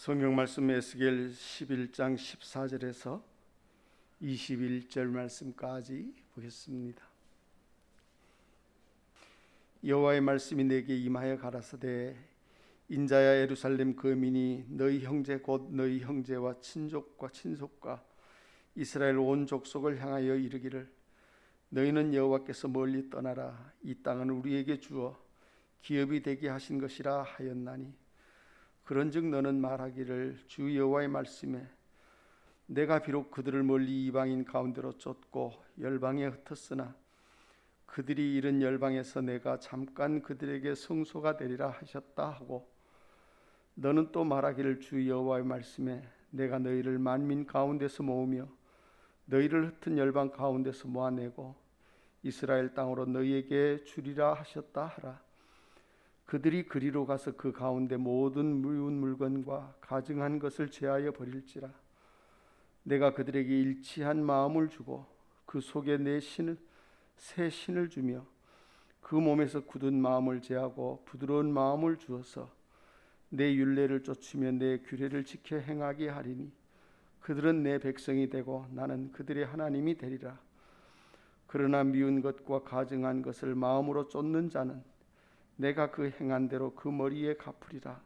성경 말씀 에스겔 11장 14절에서 21절 말씀까지 보겠습니다. 여호와의 말씀이 내게 임하여 가라사대 인자야 예루살렘 거민이 너희 형제 곧 너희 형제와 친족과 친속과 이스라엘 온 족속을 향하여 이르기를 너희는 여호와께서 멀리 떠나라 이 땅은 우리에게 주어 기업이 되게 하신 것이라 하였나니 그런즉 너는 말하기를 주 여호와의 말씀에 내가 비록 그들을 멀리 이방인 가운데로 쫓고 열방에 흩었으나 그들이 이른 열방에서 내가 잠깐 그들에게 성소가 되리라 하셨다 하고 너는 또 말하기를 주 여호와의 말씀에 내가 너희를 만민 가운데서 모으며 너희를 흩은 열방 가운데서 모아내고 이스라엘 땅으로 너희에게 주리라 하셨다 하라. 그들이 그리로 가서 그 가운데 모든 미운 물건과 가증한 것을 제하여 버릴지라. 내가 그들에게 일치한 마음을 주고 그 속에 내 신을 새 신을 주며 그 몸에서 굳은 마음을 제하고 부드러운 마음을 주어서 내 율례를 쫓으며 내 규례를 지켜 행하게 하리니 그들은 내 백성이 되고 나는 그들의 하나님이 되리라. 그러나 미운 것과 가증한 것을 마음으로 쫓는 자는 내가 그 행한 대로 그 머리에 갚으리라.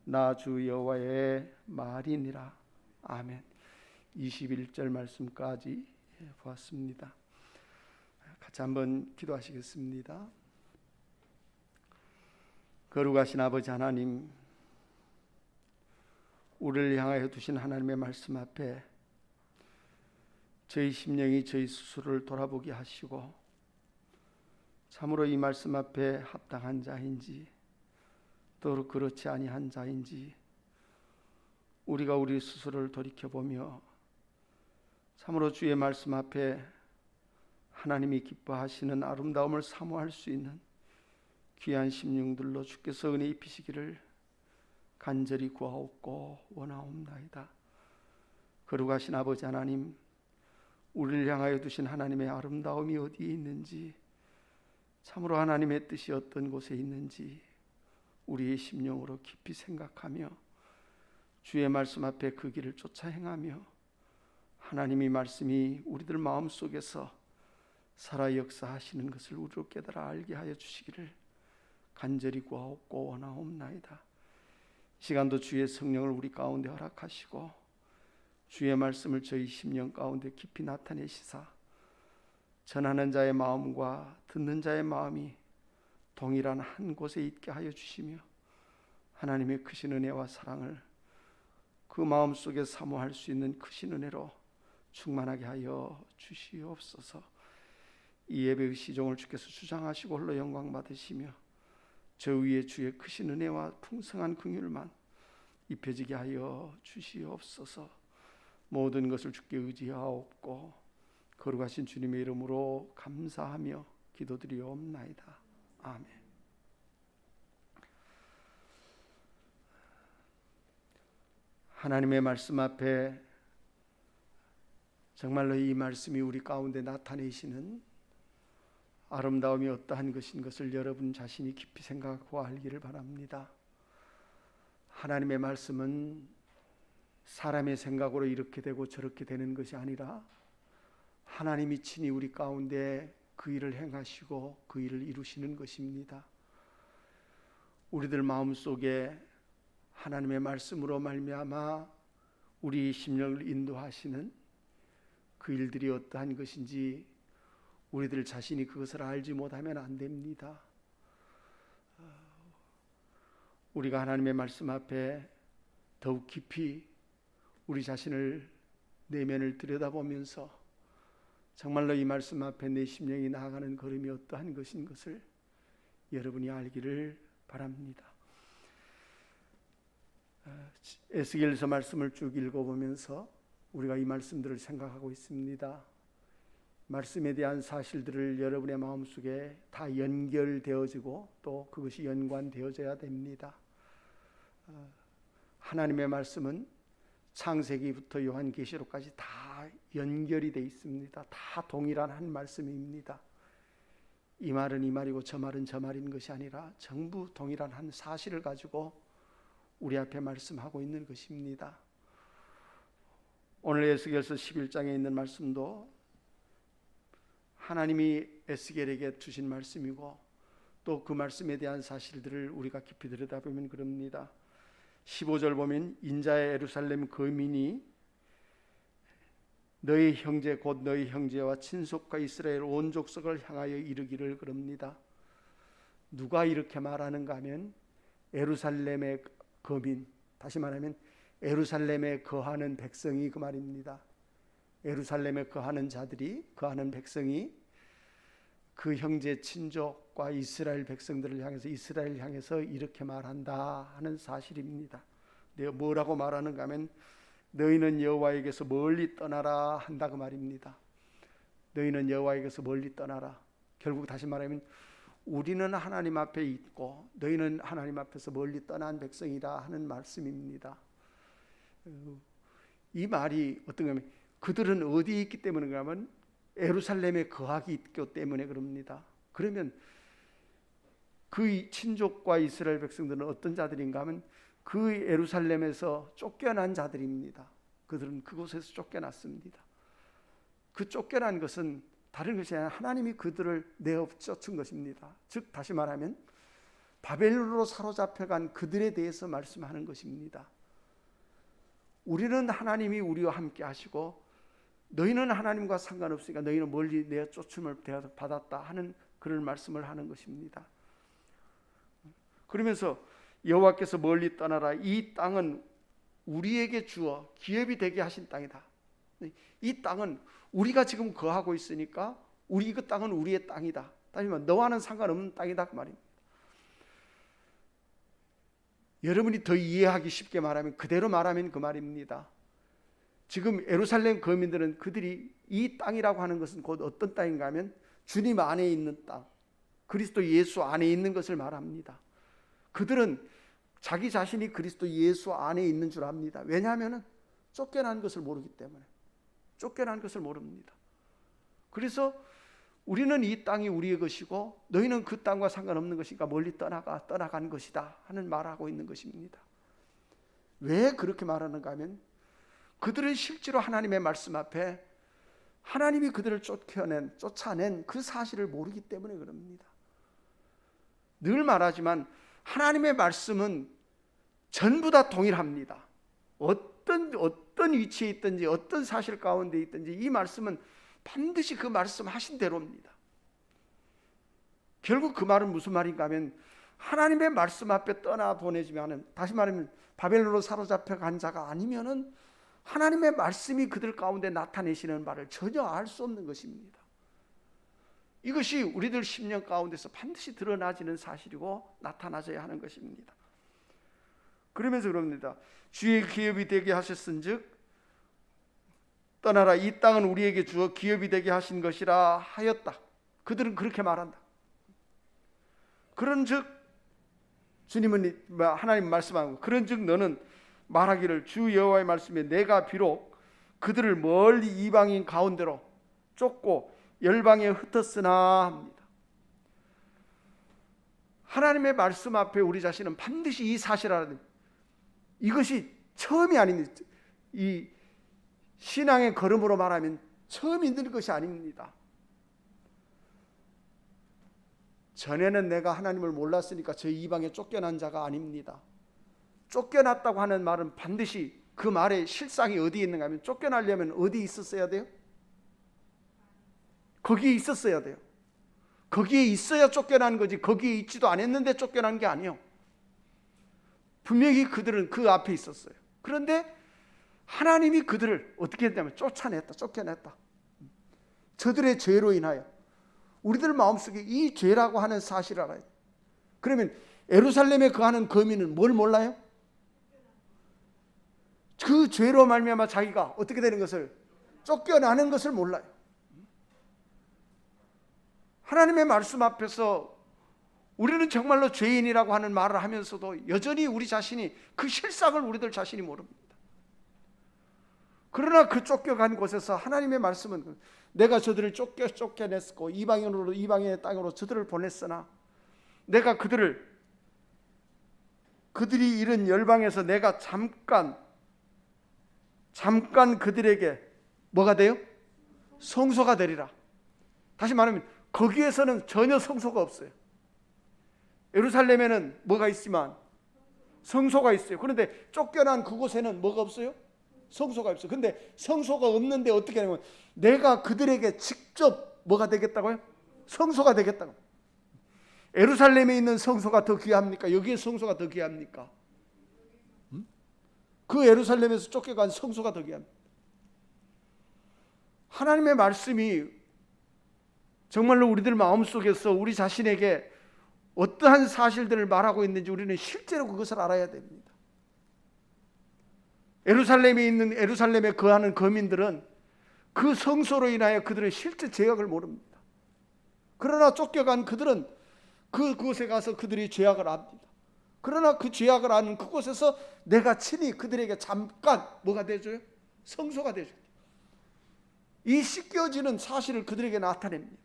나 주 여호와의 말이니라. 아멘. 21절 말씀까지 보았습니다. 같이 한번 기도하시겠습니다. 거룩하신 아버지 하나님, 우리를 향하여 두신 하나님의 말씀 앞에 저희 심령이 저희 스스로를 돌아보게 하시고 참으로 이 말씀 앞에 합당한 자인지 또 그렇지 아니한 자인지 우리가 우리 스스로를 돌이켜보며 참으로 주의 말씀 앞에 하나님이 기뻐하시는 아름다움을 사모할 수 있는 귀한 심령들로 주께서 은혜 입히시기를 간절히 구하옵고 원하옵나이다. 거룩하신 아버지 하나님, 우리를 향하여 두신 하나님의 아름다움이 어디에 있는지 참으로 하나님의 뜻이 어떤 곳에 있는지 우리의 심령으로 깊이 생각하며 주의 말씀 앞에 그 길을 쫓아 행하며 하나님의 말씀이 우리들 마음속에서 살아 역사하시는 것을 우리로 깨달아 알게 하여 주시기를 간절히 구하옵고 원하옵나이다. 시간도 주의 성령을 우리 가운데 허락하시고 주의 말씀을 저희 심령 가운데 깊이 나타내시사 전하는 자의 마음과 듣는 자의 마음이 동일한 한 곳에 있게 하여 주시며 하나님의 크신 은혜와 사랑을 그 마음속에 사모할 수 있는 크신 은혜로 충만하게 하여 주시옵소서. 이 예배의 시종을 주께서 주장하시고 홀로 영광 받으시며 저 위에 주의 크신 은혜와 풍성한 긍휼만 입혀지게 하여 주시옵소서. 모든 것을 주께 의지하옵고 거룩하신 주님의 이름으로 감사하며 기도드리옵나이다. 아멘. 하나님의 말씀 앞에 정말로 이 말씀이 우리 가운데 나타내시는 아름다움이 어떠한 것인 것을 여러분 자신이 깊이 생각하고 알기를 바랍니다. 하나님의 말씀은 사람의 생각으로 이렇게 되고 저렇게 되는 것이 아니라 하나님이 친히 우리 가운데 그 일을 행하시고 그 일을 이루시는 것입니다. 우리들 마음속에 하나님의 말씀으로 말미암아 우리 심령을 인도하시는 그 일들이 어떠한 것인지 우리들 자신이 그것을 알지 못하면 안 됩니다. 우리가 하나님의 말씀 앞에 더욱 깊이 우리 자신을 내면을 들여다보면서 정말로 이 말씀 앞에 내 심령이 나아가는 걸음이 어떠한 것인 것을 여러분이 알기를 바랍니다. 에스겔서 말씀을 쭉 읽어보면서 우리가 이 말씀들을 생각하고 있습니다. 말씀에 대한 사실들을 여러분의 마음속에 다 연결되어지고 또 그것이 연관되어져야 됩니다. 하나님의 말씀은 창세기부터 요한계시록까지 다 연결이 되어 있습니다. 다 동일한 한 말씀입니다. 이 말은 이 말이고 저 말은 저 말인 것이 아니라 전부 동일한 한 사실을 가지고 우리 앞에 말씀하고 있는 것입니다. 오늘 에스겔서 11장에 있는 말씀도 하나님이 에스겔에게 주신 말씀이고 또 그 말씀에 대한 사실들을 우리가 깊이 들여다보면 그럽니다. 15절 보면 인자의 예루살렘 거민이 너희 형제 곧 너희 형제와 친속과 이스라엘 온 족속을 향하여 이르기를 그럽니다. 누가 이렇게 말하는가 하면 예루살렘의 거민, 다시 말하면 예루살렘에 거하는 백성이 그 말입니다. 예루살렘에 거하는 자들이, 거하는 백성이 그 형제 친족과 이스라엘 백성들을 향해서, 이스라엘 향해서 이렇게 말한다 하는 사실입니다. 내가 뭐라고 말하는가 하면 너희는 여호와에게서 멀리 떠나라 한다 그 말입니다. 너희는 여호와에게서 멀리 떠나라. 결국 다시 말하면 우리는 하나님 앞에 있고 너희는 하나님 앞에서 멀리 떠난 백성이다 하는 말씀입니다. 이 말이 어떤가 하면 그들은 어디에 있기 때문인가 하면 예루살렘에 거하기 있기 때문에 그럽니다. 그러면 그 친족과 이스라엘 백성들은 어떤 자들인가 하면 그 예루살렘에서 쫓겨난 자들입니다. 그들은 그곳에서 쫓겨났습니다. 그 쫓겨난 것은 다른 것이 아니라 하나님이 그들을 내어 쫓은 것입니다. 즉 다시 말하면 바벨론으로 사로잡혀간 그들에 대해서 말씀하는 것입니다. 우리는 하나님이 우리와 함께 하시고 너희는 하나님과 상관없으니까 너희는 멀리 내어 쫓음을 받았다 하는 그런 말씀을 하는 것입니다. 그러면서 여호와께서 멀리 떠나라. 이 땅은 우리에게 주어 기업이 되게 하신 땅이다. 이 땅은 우리가 지금 거하고 있으니까 우리 그 땅은 우리의 땅이다. 다시 말하면 너와는 상관없는 땅이다 그 말입니다. 여러분이 더 이해하기 쉽게 말하면 그대로 말하면 그 말입니다. 지금 예루살렘 거민들은 그들이 이 땅이라고 하는 것은 곧 어떤 땅인가 하면 주님 안에 있는 땅, 그리스도 예수 안에 있는 것을 말합니다. 그들은 자기 자신이 그리스도 예수 안에 있는 줄 압니다. 왜냐하면 쫓겨난 것을 모르기 때문에. 쫓겨난 것을 모릅니다. 그래서 우리는 이 땅이 우리의 것이고 너희는 그 땅과 상관없는 것이니까 멀리 떠나간 것이다 하는 말하고 있는 것입니다. 왜 그렇게 말하는가 하면 그들은 실제로 하나님의 말씀 앞에 하나님이 그들을 쫓아낸 그 사실을 모르기 때문에 그럽니다. 늘 말하지만 하나님의 말씀은 전부 다 동일합니다. 어떤 위치에 있든지 어떤 사실 가운데 있든지 이 말씀은 반드시 그 말씀하신 대로입니다. 결국 그 말은 무슨 말인가 하면 하나님의 말씀 앞에 떠나보내지만, 다시 말하면 바벨론으로 사로잡혀 간 자가 아니면은 하나님의 말씀이 그들 가운데 나타내시는 바를 전혀 알 수 없는 것입니다. 이것이 우리들 심령 가운데서 반드시 드러나지는 사실이고 나타나져야 하는 것입니다. 그러면서 그럽니다. 주의 기업이 되게 하셨은즉 떠나라. 이 땅은 우리에게 주어 기업이 되게 하신 것이라 하였다. 그들은 그렇게 말한다. 그런즉 주님은 하나님 말씀하고 그런즉 너는 말하기를 주 여호와의 말씀에 내가 비록 그들을 멀리 이방인 가운데로 쫓고 열방에 흩었으나 합니다. 하나님의 말씀 앞에 우리 자신은 반드시 이 사실을 알아야 됩니다. 이것이 처음이 아닙니다. 이 신앙의 걸음으로 말하면 처음 있는 것이 아닙니다. 전에는 내가 하나님을 몰랐으니까 저 이방에 쫓겨난 자가 아닙니다. 쫓겨났다고 하는 말은 반드시 그 말의 실상이 어디에 있는가 하면 쫓겨나려면 어디에 있었어야 돼요? 거기에 있었어야 돼요. 거기에 있어야 쫓겨난 거지 거기에 있지도 않았는데 쫓겨난 게 아니에요. 분명히 그들은 그 앞에 있었어요. 그런데 하나님이 그들을 어떻게 했냐면 쫓겨냈다. 저들의 죄로 인하여 우리들 마음속에 이 죄라고 하는 사실을 알아야 돼요. 그러면 예루살렘에 거하는 거민은 뭘 몰라요? 그 죄로 말미암아 자기가 어떻게 되는 것을 쫓겨나는 것을 몰라요. 하나님의 말씀 앞에서 우리는 정말로 죄인이라고 하는 말을 하면서도 여전히 우리 자신이 그 실상을 우리들 자신이 모릅니다. 그러나 그 쫓겨간 곳에서 하나님의 말씀은 내가 저들을 쫓겨냈고 이방인의 땅으로 저들을 보냈으나 내가 그들을 그들이 이른 열방에서 내가 잠깐 그들에게 뭐가 돼요? 성소가 되리라. 다시 말하면 거기에서는 전혀 성소가 없어요. 예루살렘에는 뭐가 있지만 성소가 있어요. 그런데 쫓겨난 그곳에는 뭐가 없어요? 성소가 없어요. 근데 성소가 없는데 어떻게 하냐면 내가 그들에게 직접 뭐가 되겠다고요? 성소가 되겠다고. 예루살렘에 있는 성소가 더 귀합니까? 여기에 성소가 더 귀합니까? 그 예루살렘에서 쫓겨간 성소가 더 귀합니다. 하나님의 말씀이 정말로 우리들 마음속에서 우리 자신에게 어떠한 사실들을 말하고 있는지 우리는 실제로 그것을 알아야 됩니다. 예루살렘에 거하는 거민들은 그 성소로 인하여 그들의 실제 죄악을 모릅니다. 그러나 쫓겨간 그들은 그곳에 가서 그들이 죄악을 압니다. 그러나 그 죄악을 아는 그곳에서 내가 친히 그들에게 잠깐 뭐가 되줘요? 성소가 되줘요. 이 씻겨지는 사실을 그들에게 나타냅니다.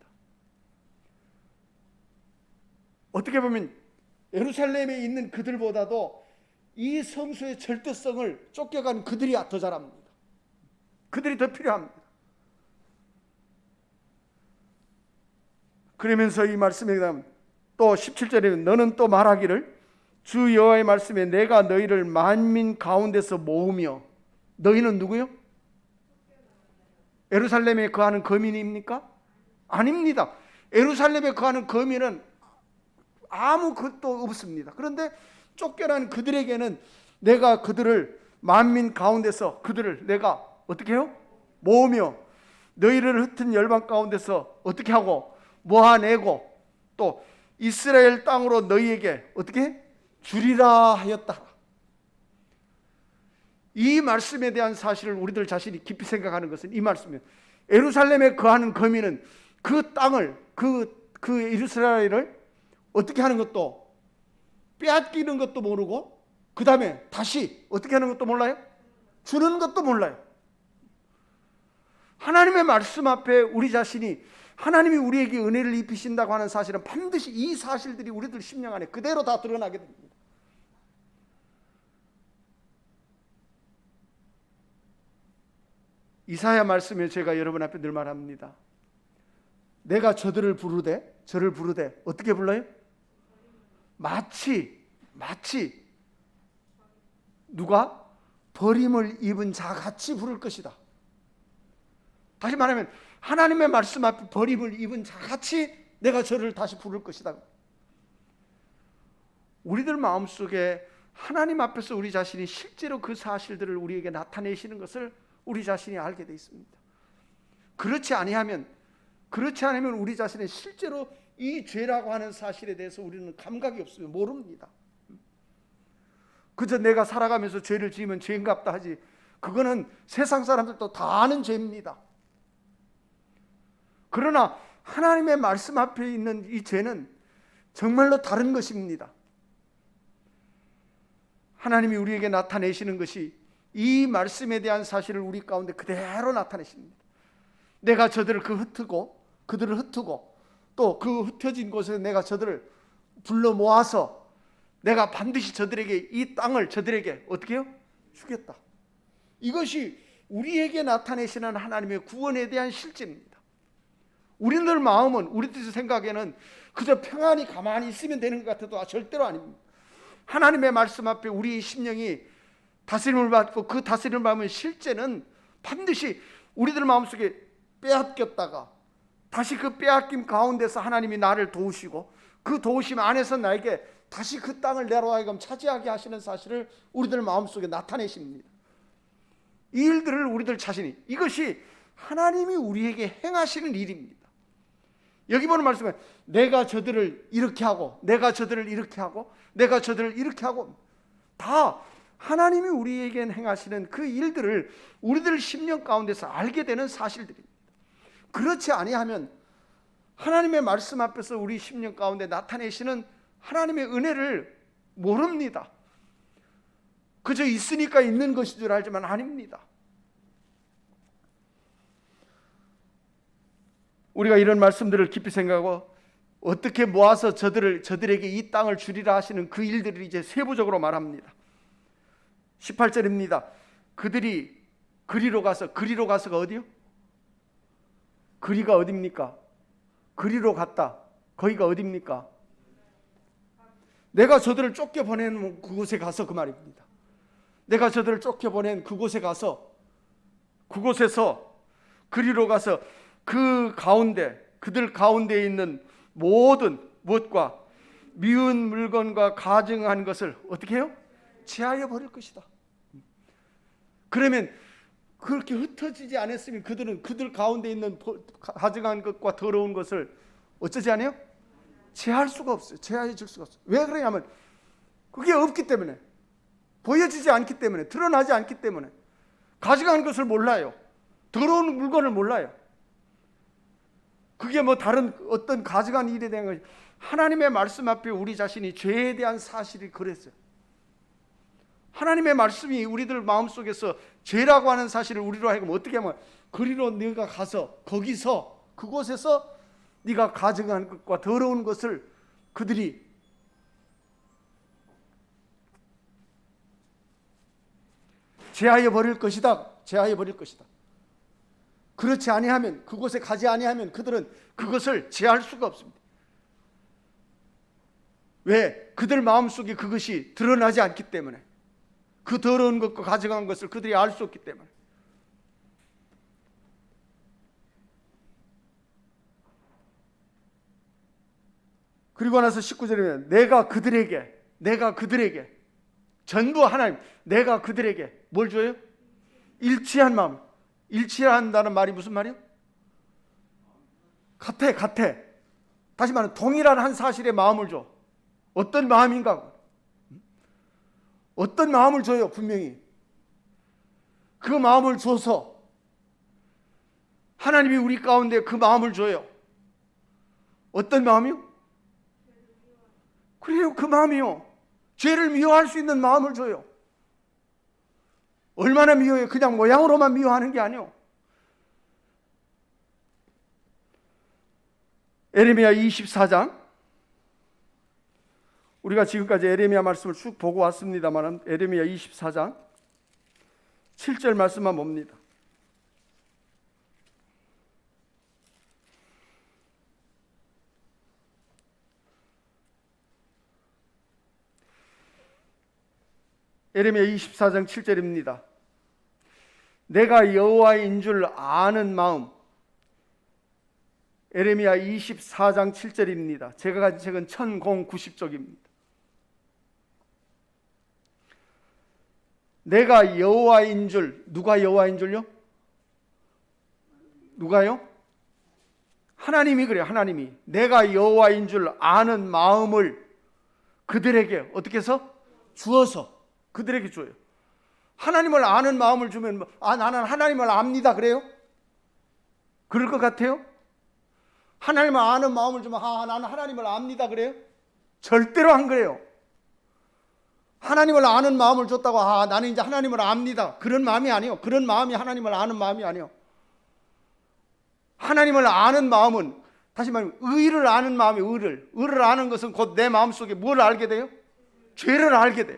어떻게 보면 예루살렘에 있는 그들보다도 이 성소의 절대성을 쫓겨간 그들이 더 잘합니다. 그들이 더 필요합니다. 그러면서 이 말씀에 또 17절에 너는 또 말하기를 주 여호와의 말씀에 내가 너희를 만민 가운데서 모으며. 너희는 누구요? 예루살렘에 거하는 거민입니까? 아닙니다. 예루살렘에 거하는 거민은 아무 것도 없습니다. 그런데 쫓겨난 그들에게는 내가 그들을 만민 가운데서 그들을 내가 어떻게 해요? 모으며 너희를 흩은 열방 가운데서 어떻게 하고 모아내고 또 이스라엘 땅으로 너희에게 어떻게 주리라 하였다. 이 말씀에 대한 사실을 우리들 자신이 깊이 생각하는 것은 이 말씀이에요. 예루살렘에 거하는 거민은 그 땅을 그 이스라엘을 어떻게 하는 것도 빼앗기는 것도 모르고 그 다음에 다시 어떻게 하는 것도 몰라요? 주는 것도 몰라요. 하나님의 말씀 앞에 우리 자신이 하나님이 우리에게 은혜를 입히신다고 하는 사실은 반드시 이 사실들이 우리들 심령 안에 그대로 다 드러나게 됩니다. 이사야 말씀에 제가 여러분 앞에 늘 말합니다. 내가 저를 부르되 어떻게 불러요? 마치 누가 버림을 입은 자같이 부를 것이다. 다시 말하면 하나님의 말씀 앞에 버림을 입은 자같이 내가 저를 다시 부를 것이다. 우리들 마음속에 하나님 앞에서 우리 자신이 실제로 그 사실들을 우리에게 나타내시는 것을 우리 자신이 알게 되어 있습니다. 그렇지 아니하면 우리 자신이 실제로 이 죄라고 하는 사실에 대해서 우리는 감각이 없으면 모릅니다. 그저 내가 살아가면서 죄를 지으면 죄인갑다 하지 그거는 세상 사람들도 다 아는 죄입니다. 그러나 하나님의 말씀 앞에 있는 이 죄는 정말로 다른 것입니다. 하나님이 우리에게 나타내시는 것이 이 말씀에 대한 사실을 우리 가운데 그대로 나타내십니다. 내가 저들을 그들을 흩고 또 그 흩어진 곳에 내가 저들을 불러 모아서 내가 반드시 저들에게 이 땅을 저들에게 어떻게 해요? 주겠다. 이것이 우리에게 나타내시는 하나님의 구원에 대한 실제입니다. 우리들 마음은 우리들 생각에는 그저 평안히 가만히 있으면 되는 것 같아도 절대로 아닙니다. 하나님의 말씀 앞에 우리의 심령이 다스림을 받고 그 다스림을 받으면 실제는 반드시 우리들 마음속에 빼앗겼다가 다시 그 빼앗김 가운데서 하나님이 나를 도우시고 그 도우심 안에서 나에게 다시 그 땅을 내로 하여금 차지하게 하시는 사실을 우리들 마음속에 나타내십니다. 이 일들을 우리들 자신이 이것이 하나님이 우리에게 행하시는 일입니다. 여기 보는 말씀은 내가 저들을 이렇게 하고 내가 저들을 이렇게 하고 내가 저들을 이렇게 하고 다 하나님이 우리에게 행하시는 그 일들을 우리들 심령 가운데서 알게 되는 사실들입니다. 그렇지 아니하면 하나님의 말씀 앞에서 우리 심령 가운데 나타내시는 하나님의 은혜를 모릅니다. 그저 있으니까 있는 것인 줄 알지만 아닙니다. 우리가 이런 말씀들을 깊이 생각하고 어떻게 모아서 저들에게 이 땅을 주리라 하시는 그 일들을 이제 세부적으로 말합니다. 18절입니다. 그들이 그리로 가서가 어디요? 그리가 어딥니까? 그리로 갔다. 거기가 어딥니까? 내가 저들을 쫓겨보낸 그곳에 가서 그 말입니다. 내가 저들을 쫓겨보낸 그곳에 가서, 그곳에서 그리로 가서 그 가운데, 그들 가운데에 있는 모든 무엇과 미운 물건과 가증한 것을 어떻게 해요? 제하여 버릴 것이다. 그러면 그렇게 흩어지지 않았으면 그들은 그들 가운데 있는 가증한 것과 더러운 것을 어쩌지 않아요? 제할 수가 없어요. 제하해 줄 수가 없어요. 왜 그러냐면 그게 없기 때문에, 보여지지 않기 때문에, 드러나지 않기 때문에. 가증한 것을 몰라요. 더러운 물건을 몰라요. 그게 뭐 다른 어떤 가증한 일에 대한 것이, 하나님의 말씀 앞에 우리 자신이 죄에 대한 사실이 그랬어요. 하나님의 말씀이 우리들 마음속에서 죄라고 하는 사실을 우리로 하여금 어떻게 하면, 그리로 네가 가서 거기서 그곳에서 네가 가증한 것과 더러운 것을 그들이 제하여 버릴 것이다. 제하여 버릴 것이다. 그렇지 아니하면, 그곳에 가지 아니하면 그들은 그것을 제할 수가 없습니다. 왜? 그들 마음속에 그것이 드러나지 않기 때문에. 그 더러운 것과 가증한 것을 그들이 알 수 없기 때문에. 그리고 나서 19절에 내가 그들에게 전부 하나님, 내가 그들에게 뭘 줘요? 일치한 마음. 일치한다는 말이 무슨 말이요? 같아. 다시 말하면 동일한 한 사실의 마음을 줘. 어떤 마음인가? 어떤 마음을 줘요? 분명히 그 마음을 줘서 하나님이 우리 가운데 그 마음을 줘요. 어떤 마음이요? 그래요, 그 마음이요. 죄를 미워할 수 있는 마음을 줘요. 얼마나 미워해요? 그냥 모양으로만 미워하는 게 아니요. 에레미야 24장, 우리가 지금까지 에레미야 말씀을 쭉 보고 왔습니다만 에레미야 24장 7절 말씀만 봅니다. 에레미야 24장 7절입니다. 내가 여호와인 줄 아는 마음. 에레미야 24장 7절입니다. 제가 가진 책은 1090쪽입니다. 내가 여호와인 줄, 누가 여호와인 줄요? 누가요? 하나님이 그래요. 하나님이 내가 여호와인 줄 아는 마음을 그들에게 어떻게 해서? 주어서 그들에게 줘요. 하나님을 아는 마음을 주면 나는 하나님을 압니다 그래요? 그럴 것 같아요? 하나님을 아는 마음을 주면 나는 하나님을 압니다 그래요? 절대로 안 그래요. 하나님을 아는 마음을 줬다고 나는 이제 하나님을 압니다, 그런 마음이 아니에요. 그런 마음이 하나님을 아는 마음이 아니에요. 하나님을 아는 마음은, 다시 말하면 의를 아는 마음이, 의를 아는 것은 곧 내 마음속에 뭘 알게 돼요? 죄를 알게 돼요.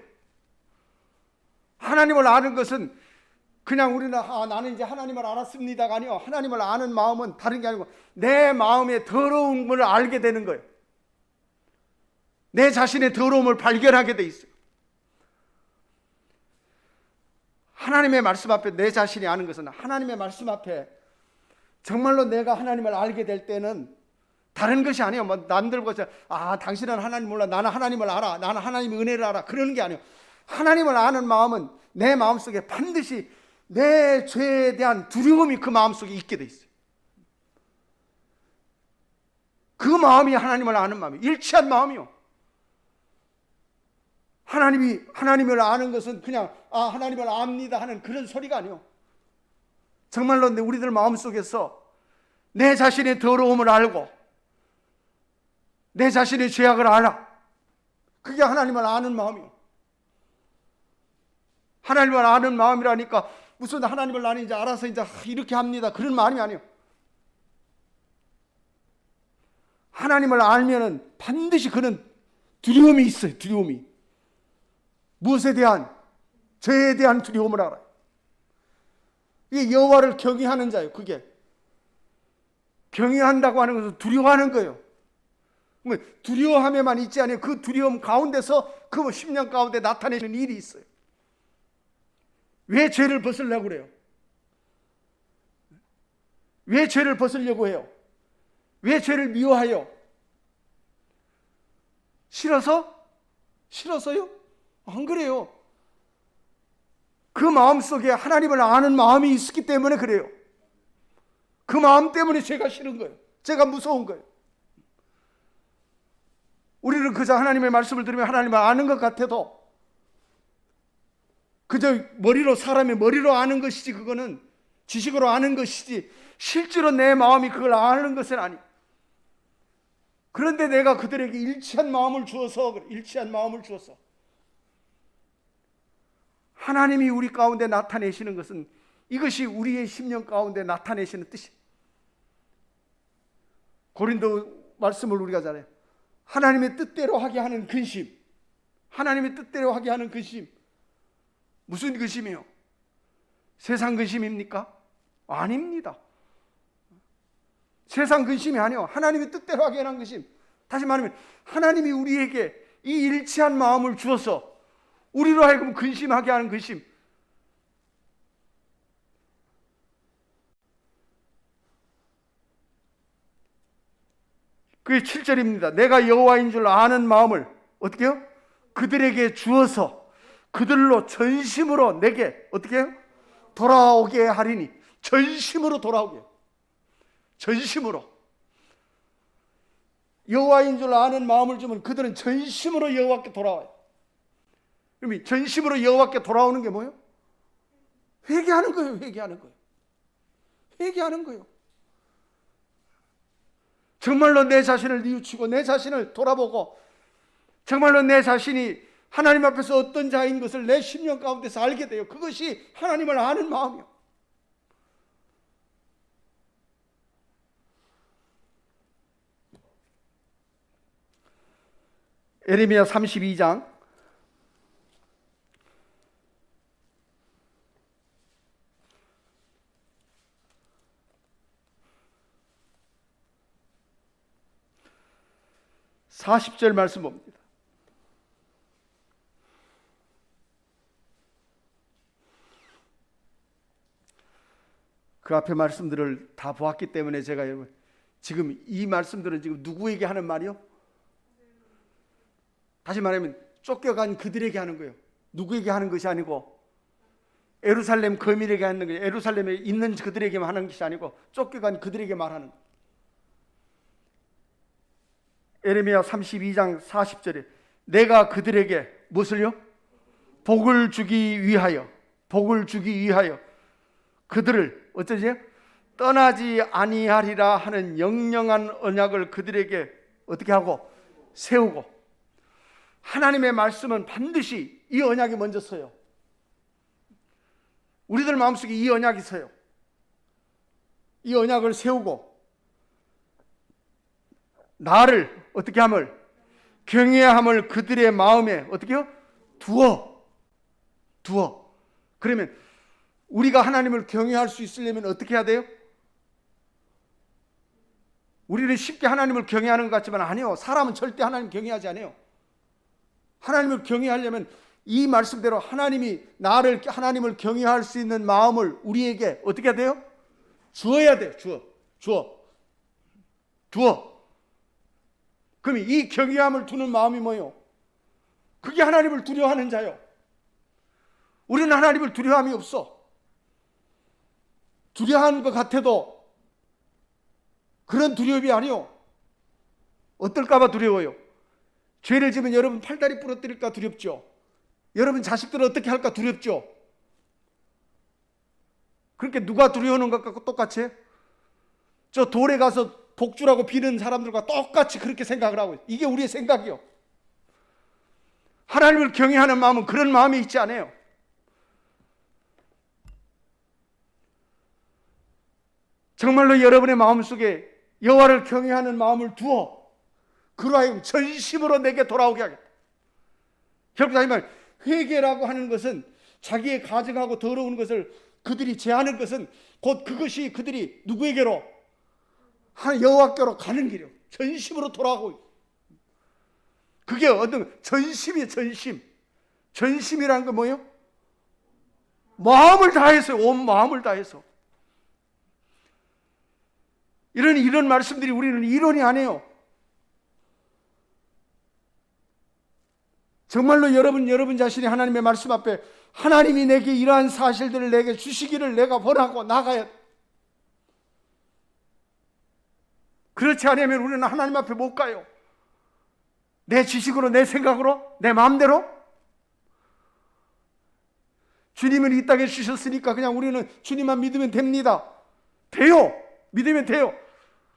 하나님을 아는 것은 그냥 우리는 나는 이제 하나님을 알았습니다가 아니요. 하나님을 아는 마음은 다른 게 아니고 내 마음의 더러움을 알게 되는 거예요. 내 자신의 더러움을 발견하게 돼 있어요. 하나님의 말씀 앞에 내 자신이 아는 것은, 하나님의 말씀 앞에 정말로 내가 하나님을 알게 될 때는 다른 것이 아니에요. 뭐 남들 보자 당신은 하나님 몰라, 나는 하나님을 알아, 나는 하나님의 은혜를 알아, 그러는 게 아니에요. 하나님을 아는 마음은 내 마음속에 반드시 내 죄에 대한 두려움이 그 마음속에 있게 돼 있어요. 그 마음이 하나님을 아는 마음이에요. 일치한 마음이요. 하나님을 아는 것은 그냥 하나님을 압니다 하는 그런 소리가 아니에요. 정말로 우리들 마음속에서 내 자신의 더러움을 알고 내 자신의 죄악을 알아. 그게 하나님을 아는 마음이에요. 하나님을 아는 마음이라니까 무슨 하나님을 나는 이제 알아서 이제 이렇게 합니다, 그런 마음이 아니에요. 하나님을 알면은 반드시 그는 두려움이 있어요. 두려움이. 무엇에 대한? 죄에 대한 두려움을 알아요. 이게 여호와를 경외하는 자예요. 그게 경외한다고 하는 것은 두려워하는 거예요. 두려워함에만 있지 않아요. 그 두려움 가운데서 그 심령 가운데 나타내는 일이 있어요. 왜 죄를 벗으려고 그래요? 왜 죄를 벗으려고 해요? 왜 죄를 미워해요? 싫어서? 싫어서요? 안 그래요. 그 마음속에 하나님을 아는 마음이 있었기 때문에 그래요. 그 마음 때문에 죄가 싫은 거예요. 죄가 무서운 거예요. 우리는 그저 하나님의 말씀을 들으면 하나님을 아는 것 같아도 그저 머리로, 사람의 머리로 아는 것이지, 그거는 지식으로 아는 것이지 실제로 내 마음이 그걸 아는 것은 아니에요. 그런데 내가 그들에게 일치한 마음을 주어서 하나님이 우리 가운데 나타내시는 것은 이것이 우리의 심령 가운데 나타내시는 뜻이에요. 고린도 말씀을 우리가 잘 해요. 하나님의 뜻대로 하게 하는 근심. 하나님의 뜻대로 하게 하는 근심. 무슨 근심이요? 세상 근심입니까? 아닙니다. 세상 근심이 아니요. 하나님의 뜻대로 하게 하는 근심. 다시 말하면 하나님이 우리에게 이 일치한 마음을 주어서 우리로 하여금 근심하게 하는 근심. 그게 7절입니다. 내가 여호와인 줄 아는 마음을 어떻게 해요? 그들에게 주어서 그들로 전심으로 내게 어떻게 해요? 돌아오게 하리니. 전심으로 돌아오게. 전심으로. 여호와인 줄 아는 마음을 주면 그들은 전심으로 여호와께 돌아와요. 그럼 전심으로 여호와께 돌아오는 게 뭐예요? 회개하는 거예요. 회개하는 거예요. 회개하는 거예요. 정말로 내 자신을 뉘우치고 내 자신을 돌아보고 정말로 내 자신이 하나님 앞에서 어떤 자인 것을 내 심령 가운데서 알게 돼요. 그것이 하나님을 아는 마음이요. 예레미야 32장 40절 말씀 봅니다. 그 앞에 말씀들을 다 보았기 때문에 제가 지금 이 말씀들은 지금 누구에게 하는 말이요? 다시 말하면 쫓겨간 그들에게 하는 거예요. 누구에게 하는 것이 아니고 예루살렘 거민에게 하는 거예요. 예루살렘에 있는 그들에게만 하는 것이 아니고 쫓겨간 그들에게 말하는 거예요. 예레미야 32장 40절에 내가 그들에게 무엇을요? 복을 주기 위하여 그들을 어쩌지? 떠나지 아니하리라 하는 영영한 언약을 그들에게 어떻게 하고? 세우고. 하나님의 말씀은 반드시 이 언약이 먼저 서요. 우리들 마음속에 이 언약이 서요. 이 언약을 세우고 나를 어떻게 함을? 경외함을 그들의 마음에 어떻게 해요? 두어. 그러면 우리가 하나님을 경외할 수 있으려면 어떻게 해야 돼요? 우리는 쉽게 하나님을 경외하는 것 같지만 아니요. 사람은 절대 하나님 경외하지 않아요. 하나님을 경외하려면 이 말씀대로 하나님을 경외할 수 있는 마음을 우리에게 어떻게 해야 돼요? 주어야 돼요. 주어. 그럼 이 경외함을 두는 마음이 뭐예요? 그게 하나님을 두려워하는 자요. 우리는 하나님을 두려워함이 없어. 두려워하는 것 같아도 그런 두려움이 아니요. 어떨까 봐 두려워요. 죄를 지면 여러분 팔다리 부러뜨릴까 두렵죠. 여러분 자식들은 어떻게 할까 두렵죠. 그렇게 누가 두려워하는 것 같고 똑같이 해? 저 돌에 가서 복주라고 비는 사람들과 똑같이 그렇게 생각을 하고 있어요. 이게 우리의 생각이요. 하나님을 경외하는 마음은 그런 마음이 있지 않아요. 정말로 여러분의 마음속에 여호와를 경외하는 마음을 두어 그로 하여금 전심으로 내게 돌아오게 하겠다. 결국 다시 말 회개라고 하는 것은 자기의 가증하고 더러운 것을 그들이 제하는 것은 곧 그것이 그들이 누구에게로? 여호와께로 가는 길이요. 전심으로 돌아가고. 그게 어떤 전심이에요. 전심. 전심이라는 건 뭐예요? 마음을 다해서, 온 마음을 다해서. 이런 말씀들이 우리는 이론이 아니에요. 정말로 여러분 자신이 하나님의 말씀 앞에 하나님이 내게 이러한 사실들을 내게 주시기를 내가 원하고 나가야 돼. 그렇지 않으면 우리는 하나님 앞에 못 가요. 내 지식으로, 내 생각으로, 내 마음대로. 주님은 이 땅에 주셨으니까 그냥 우리는 주님만 믿으면 됩니다. 돼요. 믿으면 돼요.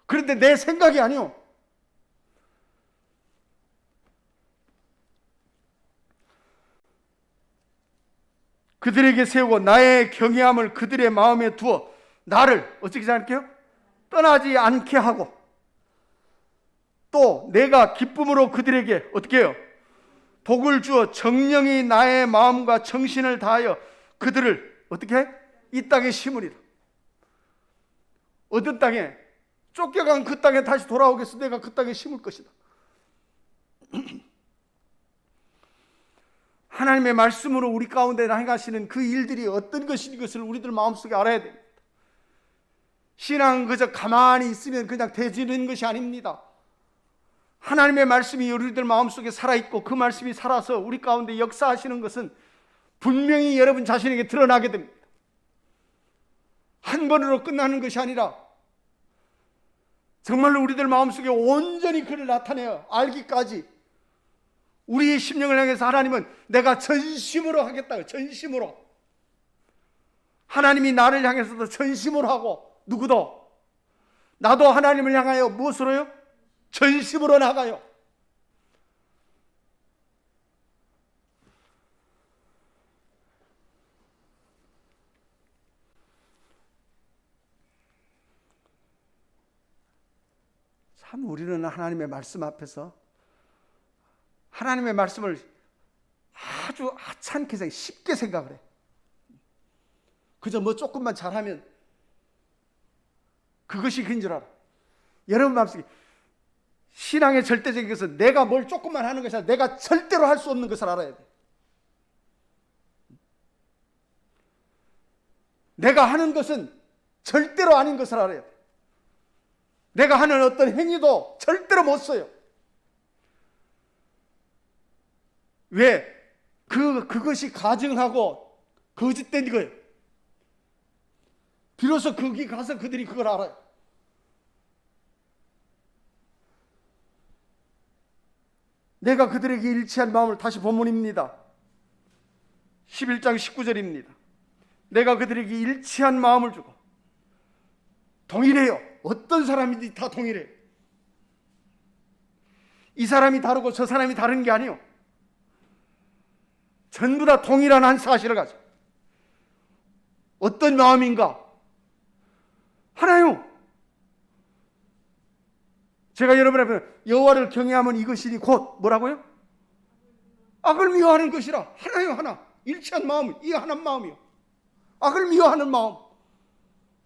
그런데 내 생각이 아니요. 그들에게 세우고 나의 경외함을 그들의 마음에 두어 나를 어떻게 생각해요? 떠나지 않게 하고 또 내가 기쁨으로 그들에게 어떻게 해요? 복을 주어 정령이 나의 마음과 정신을 다하여 그들을 어떻게 해? 이 땅에 심으리라. 어떤 땅에? 쫓겨간 그 땅에 다시 돌아오겠어. 내가 그 땅에 심을 것이다. 하나님의 말씀으로 우리 가운데 행하시는 그 일들이 어떤 것인 것을 우리들 마음속에 알아야 됩니다. 신앙은 그저 가만히 있으면 그냥 되지는 것이 아닙니다. 하나님의 말씀이 우리들 마음속에 살아있고 그 말씀이 살아서 우리 가운데 역사하시는 것은 분명히 여러분 자신에게 드러나게 됩니다. 한 번으로 끝나는 것이 아니라 정말로 우리들 마음속에 온전히 그를 나타내어 알기까지 우리의 심령을 향해서 하나님은 내가 전심으로 하겠다. 전심으로. 하나님이 나를 향해서도 전심으로 하고 누구도 나도 하나님을 향하여 무엇으로요? 전심으로 나가요. 참 우리는 하나님의 말씀 앞에서 하나님의 말씀을 아주 하찮게 쉽게 생각을 해. 그저 뭐 조금만 잘하면 그것이 그인 줄 알아. 여러분 마음속에 신앙의 절대적인 것은 내가 뭘 조금만 하는 것이 아니라 내가 절대로 할 수 없는 것을 알아야 돼. 내가 하는 것은 절대로 아닌 것을 알아야 돼. 내가 하는 어떤 행위도 절대로 못 써요. 왜? 그것이 가증하고 거짓된 거예요. 비로소 거기 가서 그들이 그걸 알아요. 내가 그들에게 일치한 마음을, 다시 본문입니다. 11장 19절입니다. 내가 그들에게 일치한 마음을 주고 동일해요. 어떤 사람이든지 다 동일해요. 이 사람이 다르고 저 사람이 다른 게 아니에요. 전부 다 동일한 한 사실을 가지고 어떤 마음인가? 하나요. 제가 여러분 앞에 여호와를 경외하면 이것이니 곧 뭐라고요? 악을 미워하는 것이라. 하나요. 하나. 일치한 마음. 이 하나인 마음이요. 악을 미워하는 마음.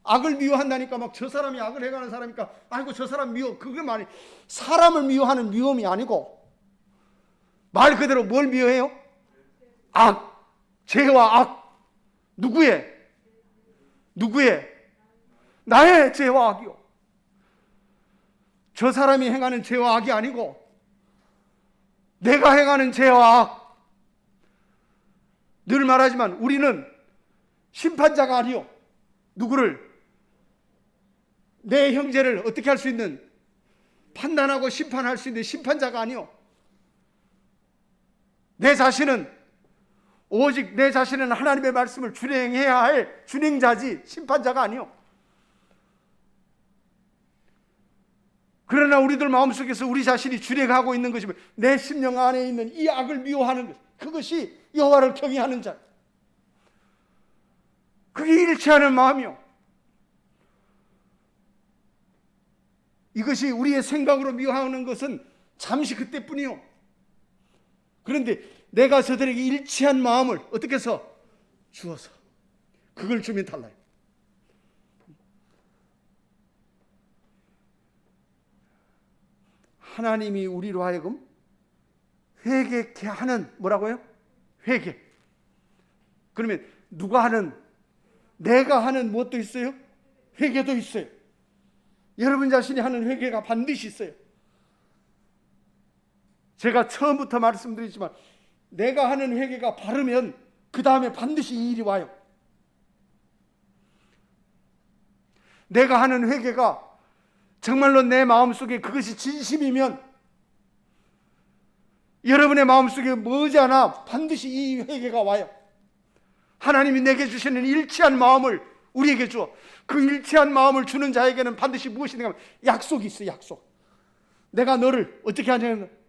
악을 미워한다니까 막 저 사람이 악을 해가는 사람이니까 아이고 저 사람 미워. 그게 말이 사람을 미워하는 미움이 아니고 말 그대로 뭘 미워해요? 악. 죄와 악. 누구의? 나의 죄와 악이요. 저 사람이 행하는 죄와 악이 아니고 내가 행하는 죄와 악. 늘 말하지만 우리는 심판자가 아니요. 누구를? 내 형제를 어떻게 할 수 있는, 판단하고 심판할 수 있는 심판자가 아니요. 내 자신은 오직 내 자신은 하나님의 말씀을 준행해야 할 준행자지 심판자가 아니요. 그러나 우리들 마음속에서 우리 자신이 준행하고 있는 것이면 내 심령 안에 있는 이 악을 미워하는 것, 그것이 여호와를 경외하는 자. 그게 일치하는 마음이요. 이것이 우리의 생각으로 미워하는 것은 잠시 그때뿐이요. 그런데 내가 저들에게 일치한 마음을 어떻게 해서 주어서 그걸 주면 달라요. 하나님이 우리로 하여금 회개케 하는 뭐라고요? 회개. 그러면 누가 하는? 내가 하는 무엇도 있어요? 회개도 있어요. 여러분 자신이 하는 회개가 반드시 있어요. 제가 처음부터 말씀드리지만 내가 하는 회개가 바르면 그 다음에 반드시 이 일이 와요. 내가 하는 회개가 정말로 내 마음속에 그것이 진심이면 여러분의 마음속에 머지않아 반드시 이 회개가 와요. 하나님이 내게 주시는 일치한 마음을 우리에게 주어 그 일치한 마음을 주는 자에게는 반드시 무엇인가 하면 약속이 있어요. 약속. 내가 너를 어떻게 하냐면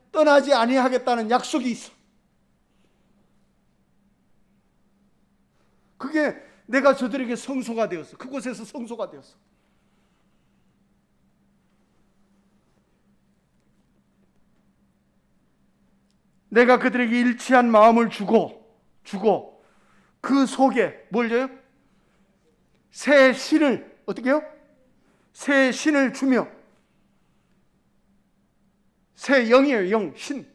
떠나지 아니하겠다는 약속이 있어. 그게 내가 저들에게 성소가 되었어. 그곳에서 성소가 되었어. 내가 그들에게 일치한 마음을 주고 그 속에 뭘 줘요? 새 신을 어떻게 해요? 새 신을 주며 새 영이에요. 영, 신.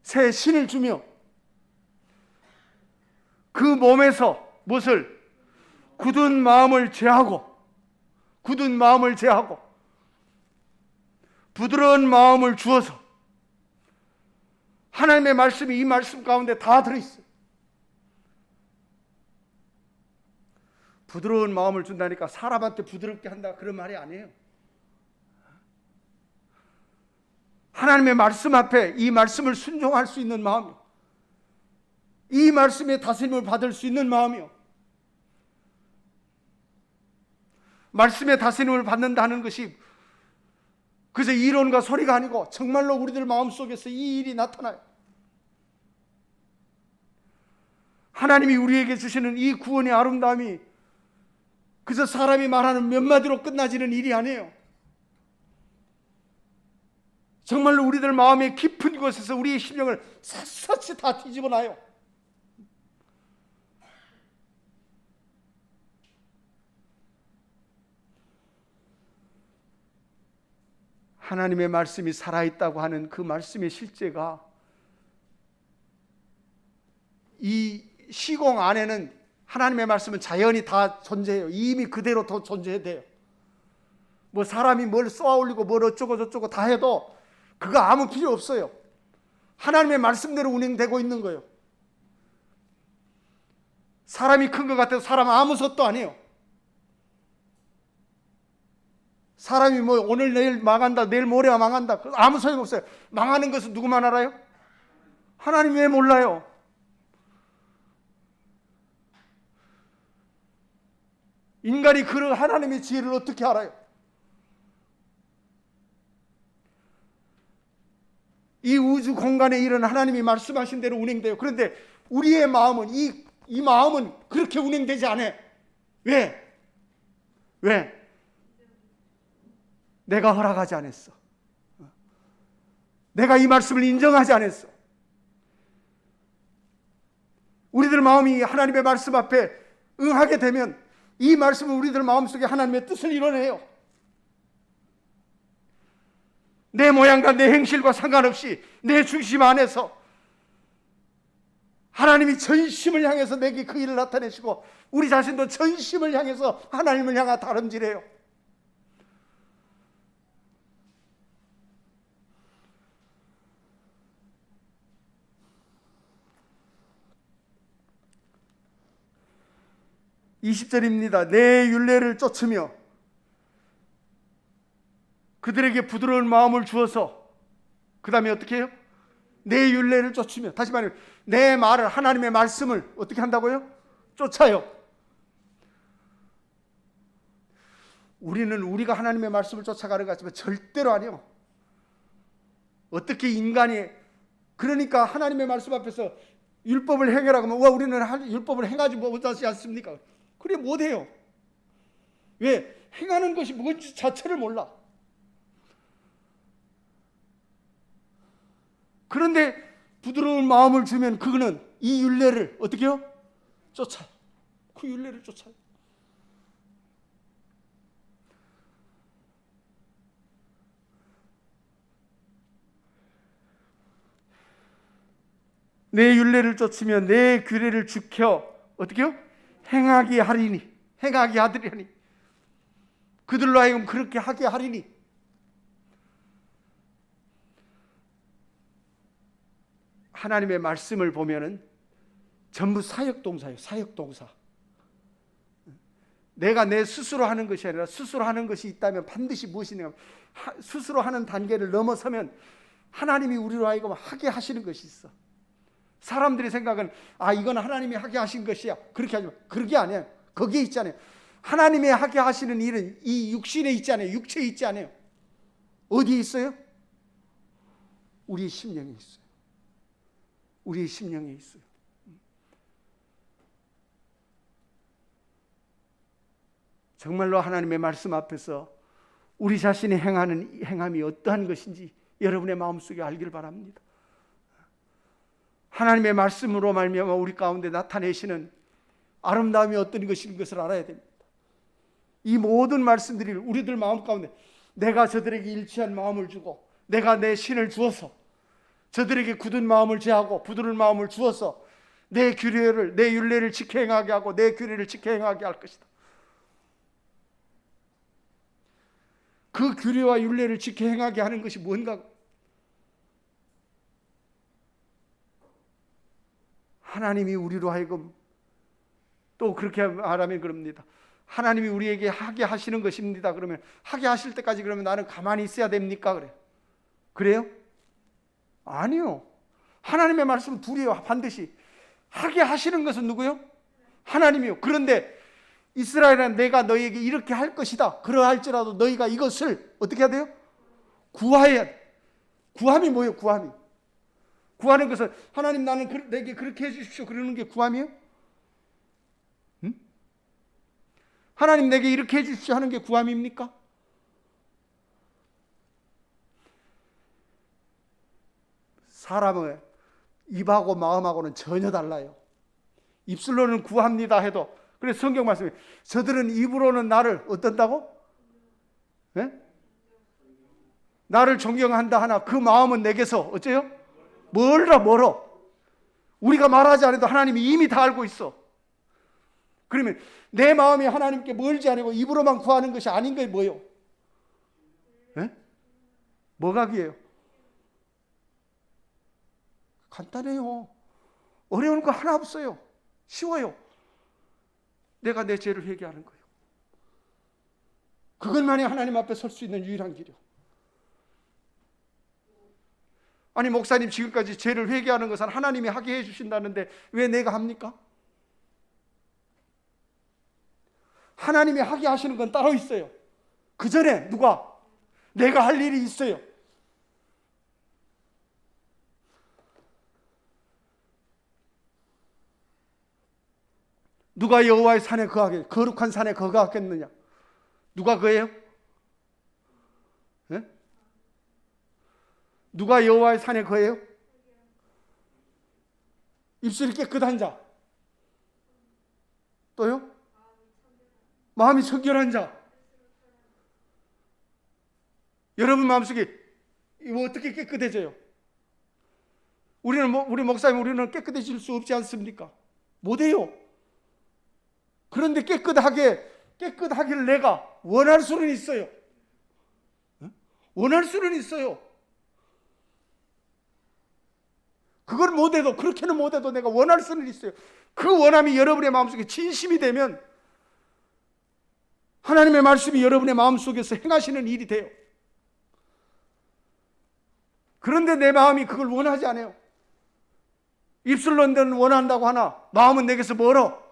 새 신을 주며 그 몸에서 무엇을? 굳은 마음을 제하고 부드러운 마음을 주어서 하나님의 말씀이 이 말씀 가운데 다 들어있어요. 부드러운 마음을 준다니까 사람한테 부드럽게 한다 그런 말이 아니에요. 하나님의 말씀 앞에 이 말씀을 순종할 수 있는 마음이요. 이 말씀의 다스림을 받을 수 있는 마음이요. 말씀의 다스림을 받는다는 것이 그래서 이론과 소리가 아니고 정말로 우리들 마음속에서 이 일이 나타나요. 하나님이 우리에게 주시는 이 구원의 아름다움이 그저 사람이 말하는 몇 마디로 끝나지는 일이 아니에요. 정말로 우리들 마음의 깊은 곳에서 우리의 심령을 샅샅이 다 뒤집어놔요. 하나님의 말씀이 살아있다고 하는 그 말씀의 실제가 이 시공 안에는 하나님의 말씀은 자연히 다 존재해요. 이미 그대로 더 존재해야 돼요. 뭐 사람이 뭘 쏘아 올리고 뭘 어쩌고 저쩌고 다 해도 그거 아무 필요 없어요. 하나님의 말씀대로 운행되고 있는 거예요. 사람이 큰 것 같아도 사람은 아무 것도 아니에요. 사람이 뭐 오늘 내일 망한다, 내일 모레 망한다, 아무 소용없어요. 망하는 것은 누구만 알아요? 하나님 왜 몰라요? 인간이 그런 하나님의 지혜를 어떻게 알아요? 이 우주 공간에 이런 하나님이 말씀하신 대로 운행돼요. 그런데 우리의 마음은 이 마음은 그렇게 운행되지 않아요. 왜? 내가 허락하지 않았어. 내가 이 말씀을 인정하지 않았어. 우리들 마음이 하나님의 말씀 앞에 응하게 되면 이 말씀은 우리들 마음속에 하나님의 뜻을 이뤄내요. 내 모양과 내 행실과 상관없이 내 중심 안에서 하나님이 전심을 향해서 내게 그 일을 나타내시고 우리 자신도 전심을 향해서 하나님을 향해 다름질해요. (20절입니다) 내 율례를 쫓으며 그들에게 부드러운 마음을 주어서 그 다음에 어떻게 해요? 내 율례를 쫓으며, 다시 말하면 내 말을, 하나님의 말씀을 어떻게 한다고요? 쫓아요. 우리는 우리가 하나님의 말씀을 쫓아가는 것 같지만 절대로 아니요. 어떻게 인간이, 그러니까 하나님의 말씀 앞에서 율법을 행해라고 하면 우리는 율법을 행하지 못하지 않습니까? 그래 못해요. 왜? 행하는 것이 뭔지 자체를 몰라. 그런데 부드러운 마음을 주면 그거는 이 율례를 어떻게 해요? 쫓아요. 그 율례를 쫓아요. 내 율례를 쫓으며 내 규례를 지켜 어떻게 해요? 행하게 하리니, 행하게 하리니, 그들로 하여금 그렇게 하게 하리니. 하나님의 말씀을 보면은 전부 사역동사예요. 사역동사. 내가 내 스스로 하는 것이 아니라 스스로 하는 것이 있다면 반드시 무엇이냐, 스스로 하는 단계를 넘어서면 하나님이 우리로 하여금 하게 하시는 것이 있어. 사람들의 생각은 이건 하나님이 하게 하신 것이야, 그렇게 하지 마. 그게 아니에요. 거기에 있잖아요. 하나님이 하게 하시는 일은 이 육신에 있지 않아요. 육체에 있지 않아요. 어디에 있어요? 우리의 심령에 있어요. 우리의 심령에 있어요. 정말로 하나님의 말씀 앞에서 우리 자신이 행하는 행함이 어떠한 것인지 여러분의 마음속에 알기를 바랍니다. 하나님의 말씀으로 말미암아 우리 가운데 나타내시는 아름다움이 어떤 것인 것을 알아야 됩니다. 이 모든 말씀들이 우리들 마음 가운데 내가 저들에게 일치한 마음을 주고 내가 내 신을 주어서 저들에게 굳은 마음을 제하고 부드러운 마음을 주어서 내 규례를, 내 율례를 지켜 행하게 하고 내 규례를 지켜 행하게 할 것이다. 그 규례와 율례를 지켜 행하게 하는 것이 뭔가? 하나님이 우리로 하여금, 또 그렇게 말하면 그럽니다. 하나님이 우리에게 하게 하시는 것입니다. 그러면 하게 하실 때까지 그러면 나는 가만히 있어야 됩니까? 그래요? 아니요. 하나님의 말씀은 둘이요. 반드시 하게 하시는 것은 누구요? 하나님이요. 그런데 이스라엘은 내가 너희에게 이렇게 할 것이다, 그러할지라도 너희가 이것을 어떻게 해야 돼요? 구하여야 돼. 구함이 뭐예요? 구함이. 구하는 것은 하나님 나는 내게 그렇게 해주십시오 그러는 게 구함이에요? 응? 하나님 내게 이렇게 해주십시오 하는 게 구함입니까? 사람의 입하고 마음하고는 전혀 달라요. 입술로는 구합니다 해도, 그래서 성경 말씀에 저들은 입으로는 나를 어떤다고? 네? 나를 존경한다 하나 그 마음은 내게서 어째요? 멀어. 우리가 말하지 않아도 하나님이 이미 다 알고 있어. 그러면 내 마음이 하나님께 멀지 않고 입으로만 구하는 것이 아닌 게 뭐예요? 네? 뭐가 기예요? 간단해요. 어려운 거 하나 없어요. 쉬워요. 내가 내 죄를 회개하는 거예요. 그것만이 하나님 앞에 설 수 있는 유일한 길이요. 아니 목사님 지금까지 죄를 회개하는 것은 하나님이 하게 해주신다는데 왜 내가 합니까? 하나님이 하게 하시는 건 따로 있어요. 그 전에 누가? 내가 할 일이 있어요. 누가 여호와의 산에 거룩한 산에 거하겠느냐? 누가 그예요? 네? 누가 여호와의 산에 거해요? 입술이 깨끗한 자. 또요? 마음이 청결한 자. 여러분 마음속에 이거 어떻게 깨끗해져요? 우리 목사님 우리는 깨끗해질 수 없지 않습니까? 못해요. 그런데 깨끗하길 내가 원할 수는 있어요. 원할 수는 있어요. 그걸 못해도, 그렇게는 못해도 내가 원할 수는 있어요. 그 원함이 여러분의 마음속에 진심이 되면 하나님의 말씀이 여러분의 마음속에서 행하시는 일이 돼요. 그런데 내 마음이 그걸 원하지 않아요. 입술로는 원한다고 하나 마음은 내게서 멀어.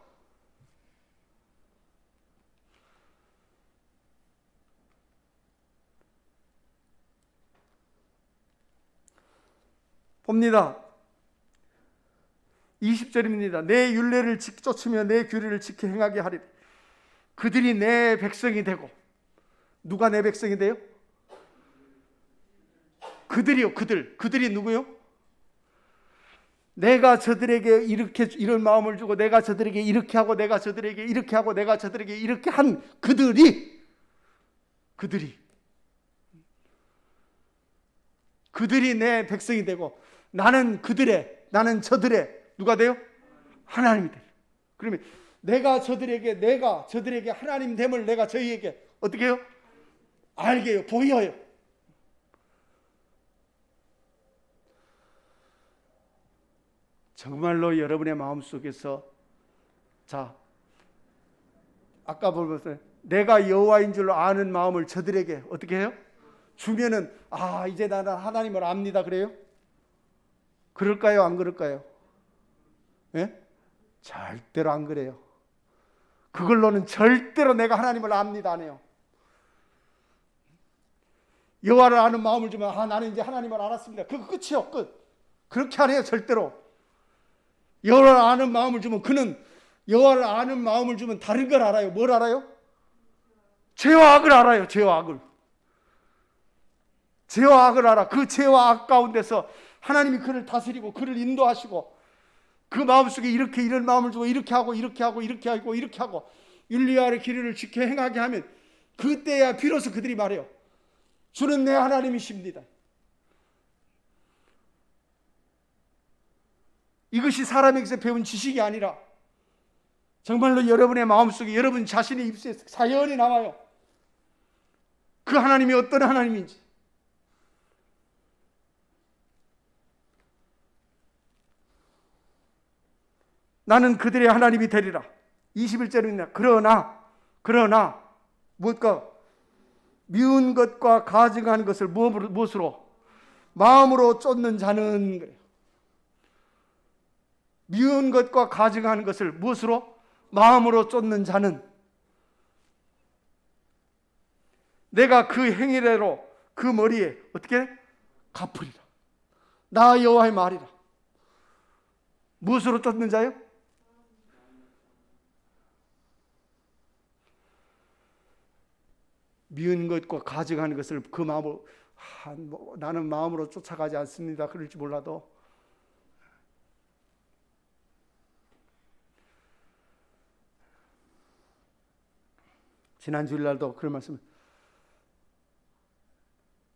봅니다. 20절입니다. 내 율례를 쫓으며 내 규례를 지켜 행하게 하리라. 그들이 내 백성이 되고. 누가 내 백성이 돼요? 그들이요. 그들이 누구요? 내가 저들에게 이렇게 이런 마음을 주고 내가 저들에게 이렇게 하고 내가 저들에게 이렇게 하고 내가 저들에게 이렇게 한 그들이 내 백성이 되고 나는 저들의 누가 돼요? 하나님이 돼요. 그러면 내가 저들에게 하나님 됨을 내가 저희에게 어떻게 해요? 알게 해요. 보여요. 정말로 여러분의 마음속에서 아까 보면서 내가 여호와인 줄 아는 마음을 저들에게 어떻게 해요? 주면은 이제 나는 하나님을 압니다 그래요? 그럴까요? 안 그럴까요? 예? 절대로 안 그래요. 그걸로는 절대로 내가 하나님을 압니다 안 해요. 여호와를 아는 마음을 주면 나는 이제 하나님을 알았습니다. 그거 끝이요. 끝. 그렇게 안 해요. 절대로. 여호와를 아는 마음을 주면 그는 여호와를 아는 마음을 주면 다른 걸 알아요. 뭘 알아요? 죄와 악을 알아요. 죄와 악을 알아. 그 죄와 악 가운데서 하나님이 그를 다스리고 그를 인도하시고 그 마음속에 이렇게 이런 마음을 주고 이렇게 하고 윤리와의 기류를 지켜 행하게 하면 그때야 비로소 그들이 말해요. 주는 내 하나님이십니다. 이것이 사람에게서 배운 지식이 아니라 정말로 여러분의 마음속에 여러분 자신의 입술에 사연이 나와요. 그 하나님이 어떤 하나님인지. 나는 그들의 하나님이 되리라. 21절입니다. 그러나 무엇과 미운 것과 가증한 것을 무엇으로? 마음으로 쫓는 자는 그래요. 미운 것과 가증한 것을 무엇으로? 마음으로 쫓는 자는 내가 그 행위대로 그 머리에 어떻게? 갚으리라. 나 여호와의 말이라. 무엇으로 쫓는 자요? 미운 것과 가증하는 것을 그 마음으로 나는 마음으로 쫓아가지 않습니다. 그럴지 몰라도 지난 주일날도 그런 말씀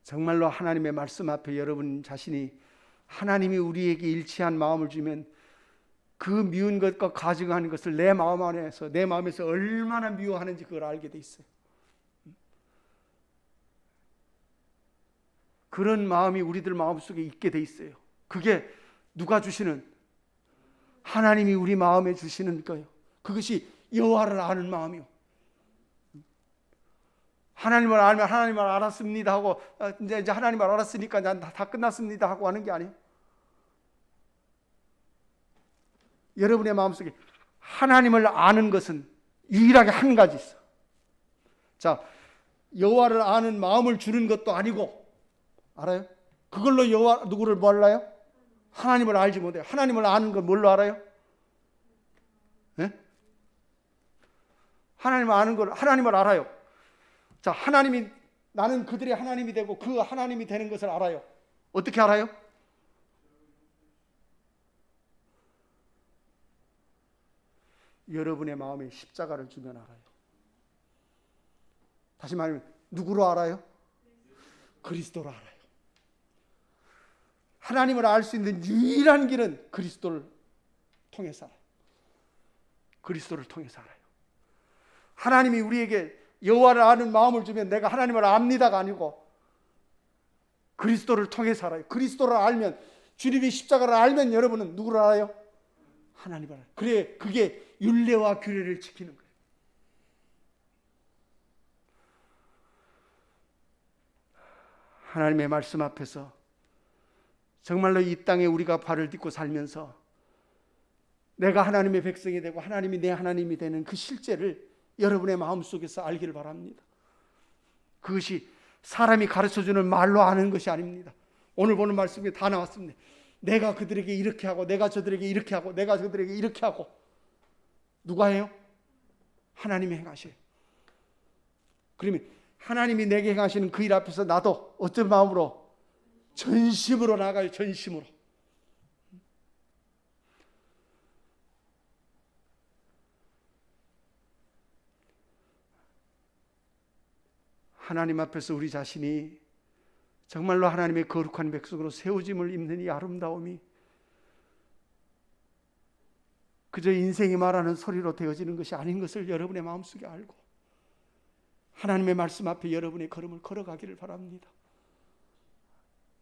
정말로 하나님의 말씀 앞에 여러분 자신이 하나님이 우리에게 일치한 마음을 주면 그 미운 것과 가증하는 것을 내 마음에서 얼마나 미워하는지 그걸 알게 돼 있어요. 그런 마음이 우리들 마음속에 있게 돼 있어요. 그게 누가 주시는? 하나님이 우리 마음에 주시는 거예요. 그것이 여호와를 아는 마음이요. 하나님을 알면 하나님을 알았습니다 하고 이제 하나님을 알았으니까 난 다 끝났습니다 하고 하는 게 아니에요. 여러분의 마음속에 하나님을 아는 것은 유일하게 한 가지 있어. 여호와를 아는 마음을 주는 것도 아니고 알아요? 그걸로 누구를 몰라요? 하나님을 알지 못해요. 하나님을 아는 건 뭘로 알아요? 네? 하나님을 아는 걸 하나님을 알아요. 하나님이 나는 그들의 하나님이 되고 그 하나님이 되는 것을 알아요. 어떻게 알아요? 여러분의 마음에 십자가를 주면 알아요. 다시 말하면 누구로 알아요? 그리스도로 알아요. 하나님을 알 수 있는 유일한 길은 그리스도를 통해서 알아요. 그리스도를 통해서 알아요. 하나님이 우리에게 여호와를 아는 마음을 주면 내가 하나님을 압니다가 아니고 그리스도를 통해서 알아요. 그리스도를 알면 주님이 십자가를 알면 여러분은 누구를 알아요? 하나님을 알아요. 그래 그게 율례와 규례를 지키는 거예요. 하나님의 말씀 앞에서 정말로 이 땅에 우리가 발을 딛고 살면서 내가 하나님의 백성이 되고 하나님이 내 하나님이 되는 그 실제를 여러분의 마음속에서 알기를 바랍니다. 그것이 사람이 가르쳐주는 말로 아는 것이 아닙니다. 오늘 보는 말씀에 다 나왔습니다. 내가 그들에게 이렇게 하고 내가 저들에게 이렇게 하고 내가 저들에게 이렇게 하고 누가 해요? 하나님이 행하셔요. 그러면 하나님이 내게 행하시는 그 일 앞에서 나도 어떤 마음으로? 전심으로 나가요. 전심으로. 하나님 앞에서 우리 자신이 정말로 하나님의 거룩한 백성으로 세워짐을 입는 이 아름다움이 그저 인생이 말하는 소리로 되어지는 것이 아닌 것을 여러분의 마음속에 알고 하나님의 말씀 앞에 여러분의 걸음을 걸어가기를 바랍니다.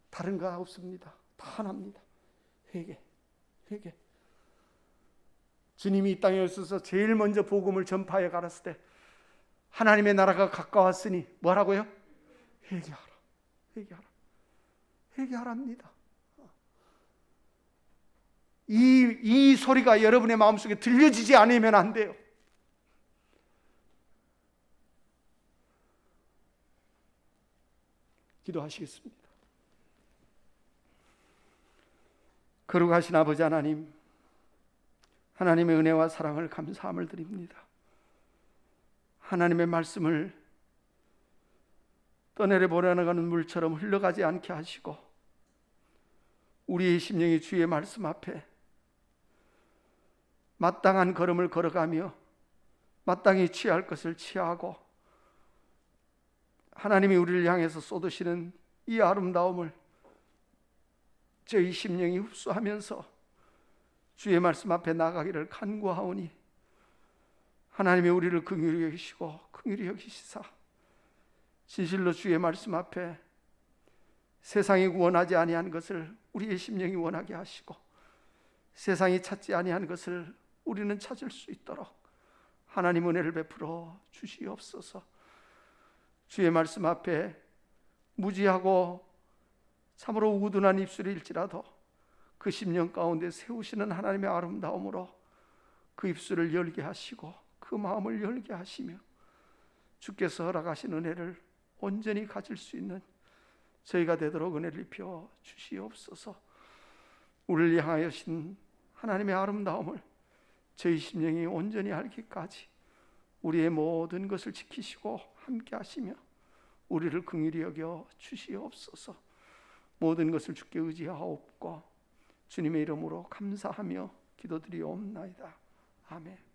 다른 거 없습니다. 다 하나입니다. 회개. 주님이 이 땅에 오셔서 제일 먼저 복음을 전파해 가랐을 때 하나님의 나라가 가까웠으니 뭐라고요? 회개하랍니다. 이 소리가 여러분의 마음속에 들려지지 않으면 안 돼요. 기도하시겠습니다. 거룩하신 아버지 하나님, 하나님의 은혜와 사랑을 감사함을 드립니다. 하나님의 말씀을 떠내려 보내가는 물처럼 흘러가지 않게 하시고 우리의 심령이 주의 말씀 앞에 마땅한 걸음을 걸어가며 마땅히 취할 것을 취하고 하나님이 우리를 향해서 쏟으시는 이 아름다움을 저희 심령이 흡수하면서 주의 말씀 앞에 나가기를 간구하오니 하나님이 우리를 긍휼히 여기시고 긍휼히 여기시사 진실로 주의 말씀 앞에 세상이 원하지 아니한 것을 우리의 심령이 원하게 하시고 세상이 찾지 아니한 것을 우리는 찾을 수 있도록 하나님 은혜를 베풀어 주시옵소서. 주의 말씀 앞에 무지하고 참으로 우둔한 입술일지라도 그 심령 가운데 세우시는 하나님의 아름다움으로 그 입술을 열게 하시고 그 마음을 열게 하시며 주께서 허락하신 은혜를 온전히 가질 수 있는 저희가 되도록 은혜를 입혀 주시옵소서. 우리를 향하여신 하나님의 아름다움을 저희 심령이 온전히 알기까지 우리의 모든 것을 지키시고 함께 하시며 우리를 긍휼히 여겨 주시옵소서. 모든 것을 주께 의지하옵고 주님의 이름으로 감사하며 기도드리옵나이다. 아멘.